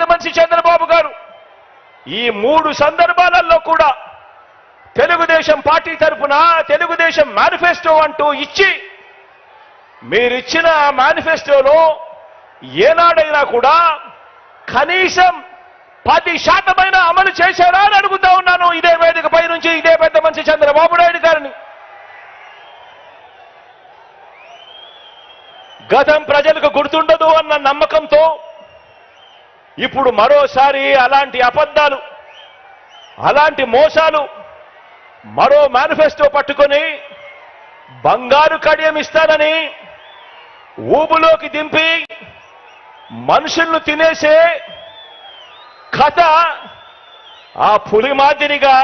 పెద్ద మనిషి చంద్రబాబు గారు ఈ 3 సందర్భాలలో కూడా తెలుగుదేశం పార్టీ తరఫున తెలుగుదేశం మేనిఫెస్టో అంటూ ఇచ్చి మీరిచ్చిన మేనిఫెస్టోలో ఏనాడైనా కూడా కనీసం 10% అమలు చేశారా అని అడుగుతా ఉన్నాను ఇదే వేదికపై నుంచి ఇదే పెద్ద మనిషి చంద్రబాబు నాయుడు గారిని. గతం ప్రజలకు గుర్తుండదు అన్న నమ్మకంతో ఇప్పుడు మరోసారి అలాంటి అబద్ధాలు అలాంటి మోసాలు మరో మేనిఫెస్టో పట్టుకొని బంగారు కడియం ఇస్తానని ఊబులోకి దింపి మనుషులను తినేసే కథ ఆ పులి మాదిరిగా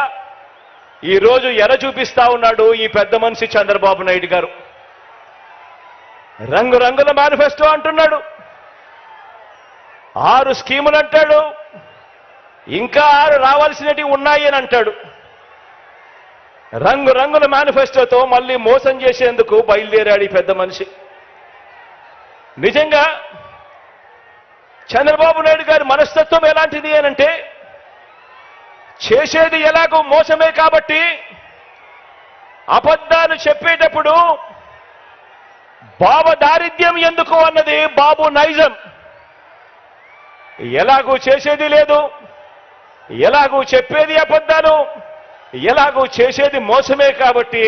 ఈరోజు ఎర చూపిస్తా ఉన్నాడు ఈ పెద్ద మనిషి చంద్రబాబు నాయుడు గారు. రంగురంగుల మేనిఫెస్టో అంటున్నాడు, 6 స్కీములు అంటాడు, ఇంకా 6 రావాల్సినవి ఉన్నాయి అని అంటాడు. రంగురంగుల మేనిఫెస్టోతో మళ్ళీ మోసం చేసేందుకు బయలుదేరాడు ఈ పెద్ద మనిషి. నిజంగా చంద్రబాబు నాయుడు గారి మనస్తత్వం ఎలాంటిది అనంటే చేసేది ఎలాగో మోసమే కాబట్టి అబద్ధాలు చెప్పేటప్పుడు బాబు దారిద్ర్యం ఎందుకు అన్నది బాబు నైజం. ఎలాగూ చేసేది లేదు, ఎలాగూ చెప్పేది అబద్ధాలు, ఎలాగూ చేసేది మోసమే కాబట్టి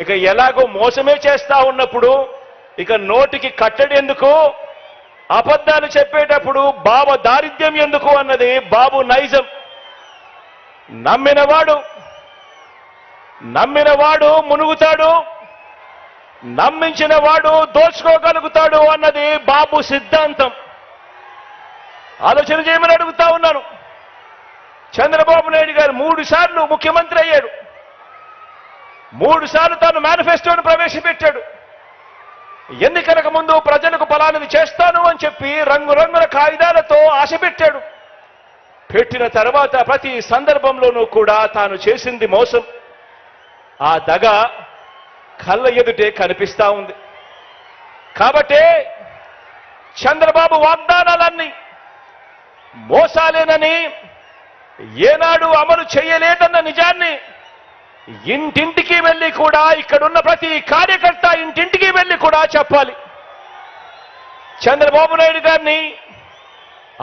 ఇక ఎలాగో మోసమే చేస్తా ఉన్నప్పుడు ఇక నోటికి కట్టడి ఎందుకు, అబద్ధాలు చెప్పేటప్పుడు బాబు దారిద్ర్యం ఎందుకు అన్నది బాబు నైజం. నమ్మినవాడు మునుగుతాడు, నమ్మించిన వాడు దోచుకోగలుగుతాడు అన్నది బాబు సిద్ధాంతం. ఆలోచన చేయమని అడుగుతా ఉన్నాను. చంద్రబాబు నాయుడు గారు 3 సార్లు ముఖ్యమంత్రి అయ్యాడు, 3 సార్లు తాను మేనిఫెస్టోను ప్రవేశపెట్టాడు. ఎన్నికలకు ముందు ప్రజలకు ఫలానిది చేస్తాను అని చెప్పి రంగురంగుల కాగితాలతో ఆశ పెట్టాడు. పెట్టిన తర్వాత ప్రతి సందర్భంలోనూ కూడా తాను చేసింది మోసం. ఆ దగ కళ్ళ ఎదుటే కనిపిస్తా ఉంది. కాబట్టే చంద్రబాబు వాగ్దానాలన్నీ మోసాలేనని, ఏనాడు అమలు చేయలేదన్న నిజాన్ని ఇంటింటికి వెళ్ళి కూడా ఇక్కడున్న ప్రతి కార్యకర్త ఇంటింటికి వెళ్ళి కూడా చెప్పాలి. చంద్రబాబు నాయుడు గారిని,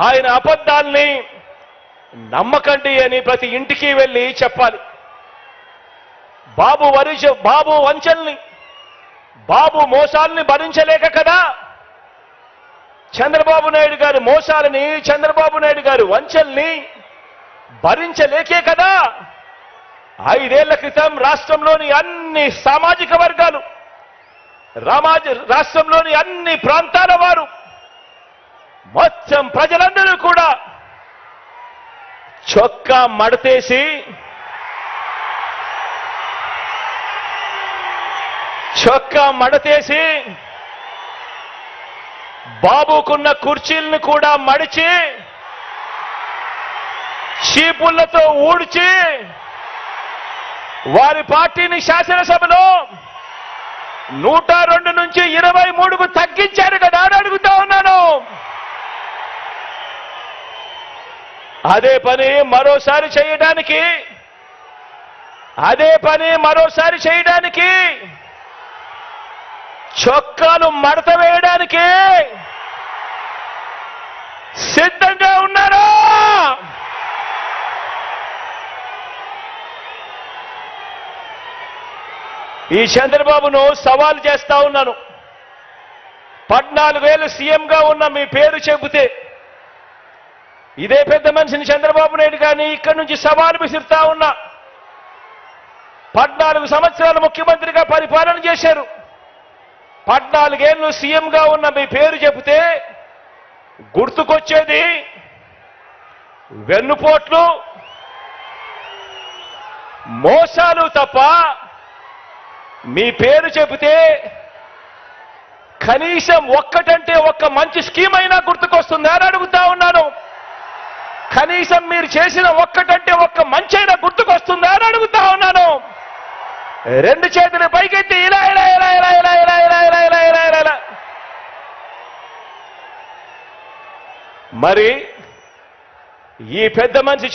ఆయన అబద్ధాల్ని నమ్మకండి అని ప్రతి ఇంటికి వెళ్ళి చెప్పాలి. బాబు వంచల్ని, బాబు మోసాల్ని భరించలేక కదా, చంద్రబాబు నాయుడు గారి మోసాలని, చంద్రబాబు నాయుడు గారి వంచల్ని భరించలేకే కదా 5 ఏళ్ల క్రితం రాష్ట్రంలోని అన్ని సామాజిక వర్గాలు, రాష్ట్రంలోని అన్ని ప్రాంతాల వారు, మొత్తం ప్రజలందరూ కూడా చొక్కా మడతేసి బాబుకున్న కుర్చీలను కూడా మడిచి చీపుళ్లతో ఊడ్చి వారి పార్టీని శాసనసభలో 102 నుంచి 23కు తగ్గించారు కదా అని అడుగుతా ఉన్నాను. అదే పని మరోసారి చేయడానికి చొక్కాలు మడత వేయడానికి సిద్ధంగా ఉన్నారా? ఈ చంద్రబాబును సవాల్ చేస్తా ఉన్నాను. 14 ఏళ్ళు సీఎంగా ఉన్న మీ పేరు చెబితే ఇదే పెద్ద మనిషిని చంద్రబాబు నాయుడు గారిని ఇక్కడి నుంచి సవాలు విసిరుతా ఉన్నా. 14 సంవత్సరాలు ముఖ్యమంత్రిగా పరిపాలన చేశారు. 14 ఏళ్ళు సీఎంగా ఉన్న మీ పేరు చెబితే గుర్తుకొచ్చేది వెన్నుపోట్లు, మోసాలు తప్ప మీ పేరు చెబితే కనీసం ఒక్కటంటే ఒక్క మంచి స్కీమ్ అయినా గుర్తుకొస్తుందా అని అడుగుతా ఉన్నాను. కనీసం మీరు చేసిన ఒక్కటంటే ఒక్క మంచైనా గుర్తుకొస్తుందా అని అడుగుతా ఉన్నాను. 2 చేతులు పైకెత్తి ఇలా ఇలా ఇలా ఇలా ఇలా ఇలా ఇలా ఇలా ఇలా ఇలా ఇలా ఇలా. మరి ఈ పెద్ద మనిషి